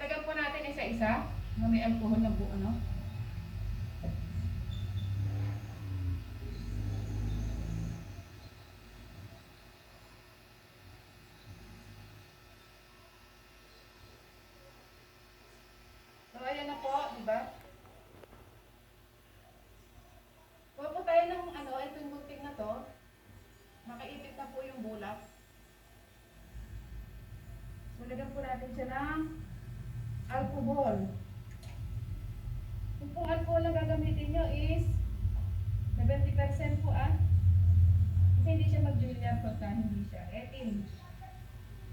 Lagyan po natin isa-isa na may alcohol na buo, ano? So, ayan na po, di ba? Kuha po tayo ng ano, itong gunting na to. Makaipit na po yung bulak. So, lagyan po natin siya ng alcohol. Kung pong alcohol na gagamitin nyo is 70% po Kasi hindi siya mag-Julia pagka hindi siya. Ethyl.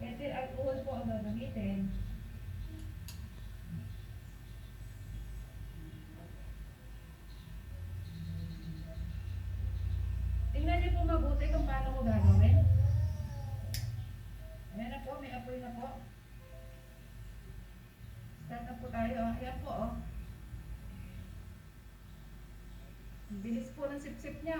Ethyl alcohol po ang gagamitin. Tingnan niyo po mabuti kung paano ko gagawin. Ayan na po, may apoy na po. Start na po tayo. Ayan po, Bilis po ng sip-sip niya,